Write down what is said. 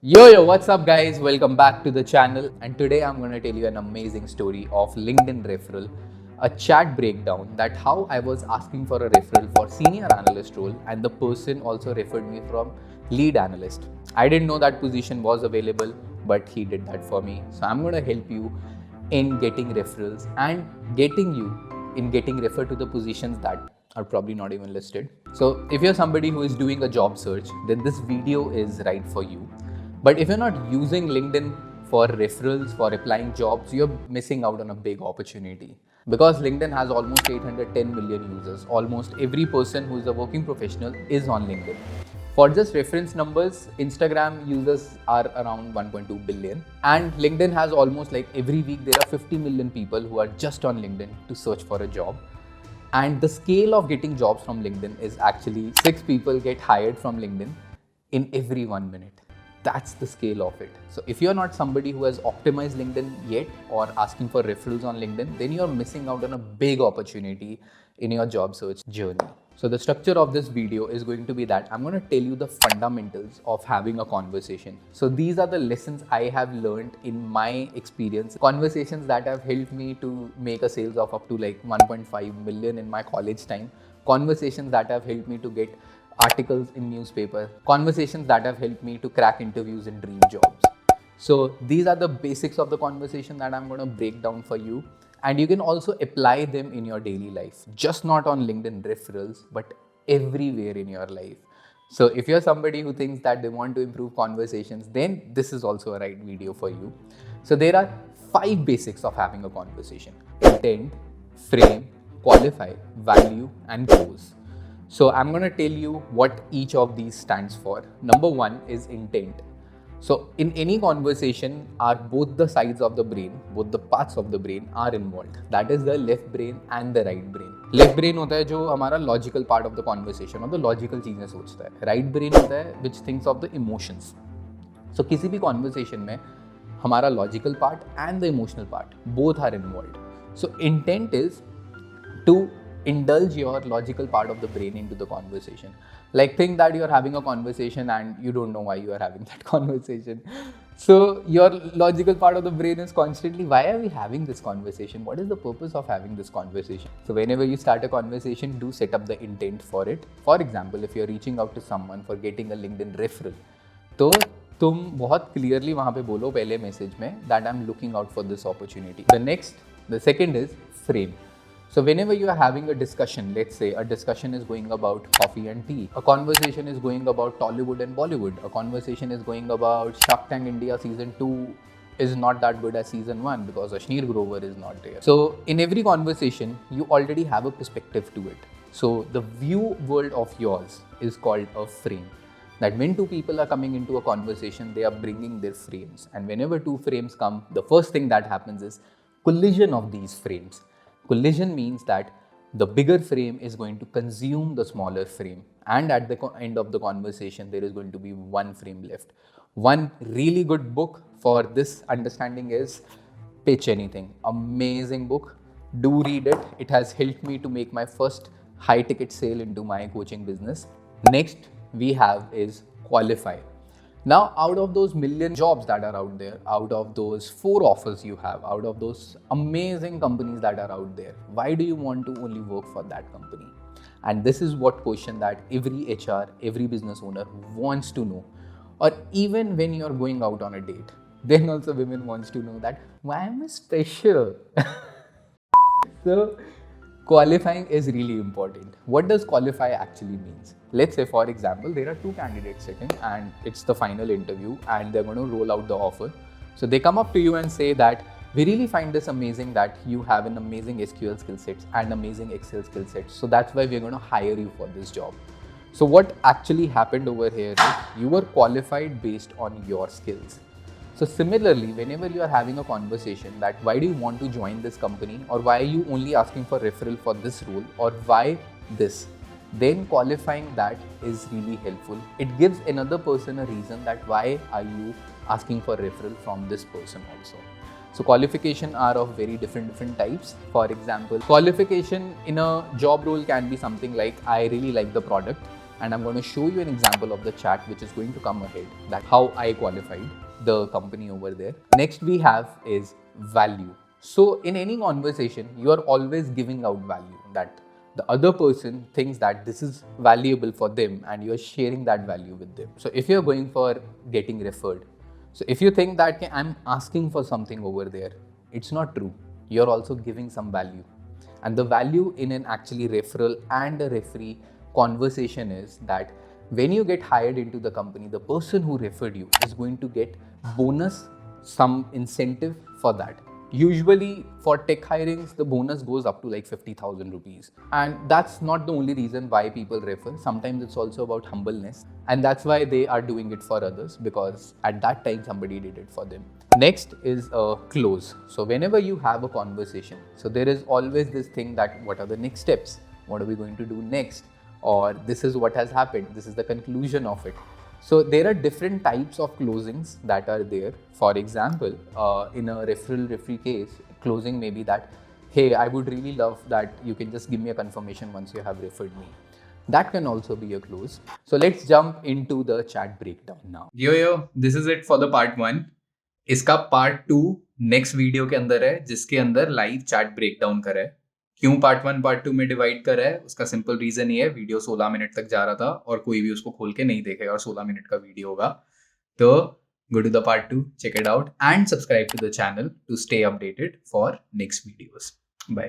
What's up guys? Welcome back to the channel, and today I'm going to tell you an amazing story of LinkedIn referral, a chat breakdown that how I was asking for a referral for senior analyst role and the person also referred me from lead analyst. I didn't know that position was available, but he did that for me. So I'm going to help you in getting referrals and getting referred to the positions that are probably not even listed. So if you're somebody who is doing a job search, then this video is right for you. But if you're not using LinkedIn for referrals, for applying jobs, you're missing out on a big opportunity. Because LinkedIn has almost 810 million users. Almost every person who is a working professional is on LinkedIn. For just reference numbers, Instagram users are around 1.2 billion. And LinkedIn has almost like every week there are 50 million people who are just on LinkedIn to search for a job. And the scale of getting jobs from LinkedIn is actually 6 people get hired from LinkedIn in every 1 minute. That's the scale of it. So if you're not somebody who has optimized LinkedIn yet or asking for referrals on LinkedIn, then you're missing out on a big opportunity in your job search journey. So the structure of this video is going to be that I'm going to tell you the fundamentals of having a conversation. So these are the lessons I have learned in my experience, conversations that have helped me to make a sales of up to like 1.5 million in my college time, conversations that have helped me to get articles in newspaper, conversations that have helped me to crack interviews in dream jobs. So these are the basics of the conversation that I'm going to break down for you. And you can also apply them in your daily life, just not on LinkedIn referrals, but everywhere in your life. So if you're somebody who thinks that they want to improve conversations, then this is also a right video for you. So there are 5 basics of having a conversation: intent, frame, qualify, value, and close. So I'm going to tell you what each of these stands for. Number 1 is intent. So in any conversation, are both the sides of the brain, both the parts of the brain are involved. That is the left brain and the right brain. Left brain होता है जो हमारा logical part of the conversation और the logical चीजें सोचता है. Right brain होता है which thinks of the emotions. So किसी भी conversation में हमारा logical part and the emotional part both are involved. So intent is to indulge your logical part of the brain into the conversation. Like think that you're having a conversation and you don't know why you are having that conversation. So your logical part of the brain is constantly, why are we having this conversation? What is the purpose of having this conversation? So whenever you start a conversation, do set up the intent for it. For example, if you're reaching out to someone for getting a LinkedIn referral, तो तुम बहुत clearly वहाँ पे बोलो पहले message में that I'm looking out for this opportunity. The second is frame. So whenever you are having a discussion, let's say a discussion is going about coffee and tea, a conversation is going about Tollywood and Bollywood, a conversation is going about Shark Tank India season 2 is not that good as season 1 because Ashneer Grover is not there. So in every conversation, you already have a perspective to it. So the view world of yours is called a frame. That when 2 people are coming into a conversation, they are bringing their frames. And whenever 2 frames come, the first thing that happens is collision of these frames. Collision means that the bigger frame is going to consume the smaller frame, and at the end of the conversation there is going to be 1 frame left. One really good book for this understanding is Pitch Anything. Amazing book. Do read it. It has helped me to make my first high ticket sale into my coaching business. Next we have is Qualify. Now, out of those million jobs that are out there, out of those 4 offers you have, out of those amazing companies that are out there, why do you want to only work for that company? And this is what question that every HR, every business owner wants to know. Or even when you're going out on a date, then also women wants to know that, why am I special? So, qualifying is really important. What does qualify actually means? Let's say, for example, there are 2 candidates sitting and it's the final interview and they're going to roll out the offer. So they come up to you and say that, we really find this amazing that you have an amazing SQL skill sets and amazing Excel skill sets. So that's why we're going to hire you for this job. So what actually happened over here is you were qualified based on your skills. So similarly, whenever you are having a conversation that why do you want to join this company, or why are you only asking for referral for this role, or why this, then qualifying that is really helpful. It gives another person a reason that why are you asking for referral from this person also. So qualification are of very different types. For example, qualification in a job role can be something like, I really like the product, and I'm going to show you an example of the chat which is going to come ahead, that how I qualified the company over there. Next we have is value. So in any conversation, you are always giving out value, that the other person thinks that this is valuable for them and you're sharing that value with them. So if you're going for getting referred, so if you think that "Okay, I'm asking for something over there," it's not true. You're also giving some value. And the value in an actually referral and a referee conversation is that when you get hired into the company, the person who referred you is going to get bonus, some incentive for that. Usually for tech hirings, the bonus goes up to like 50,000 rupees. And that's not the only reason why people refer. Sometimes it's also about humbleness. And that's why they are doing it for others, because at that time somebody did it for them. Next is a close. So whenever you have a conversation, so there is always this thing that what are the next steps? What are we going to do next? Or this is what has happened. This is the conclusion of it. So there are different types of closings that are there. For example, in a referee case, closing may be that, hey, I would really love that you can just give me a confirmation once you have referred me. That can also be a close. So let's jump into the chat breakdown now. Yo, this is it for the part 1. इसका part 2 next video के अंदर है, जिसके अंदर live chat breakdown करा है. क्यों part 1 part 2 में डिवाइड करा है, उसका सिंपल रीजन ये है, वीडियो 16 मिनट तक जा रहा था और कोई भी उसको खोल के नहीं देखेगा और 16 मिनट का वीडियो होगा. तो go to the part 2, check it out and subscribe to the channel to stay updated for next videos. Bye.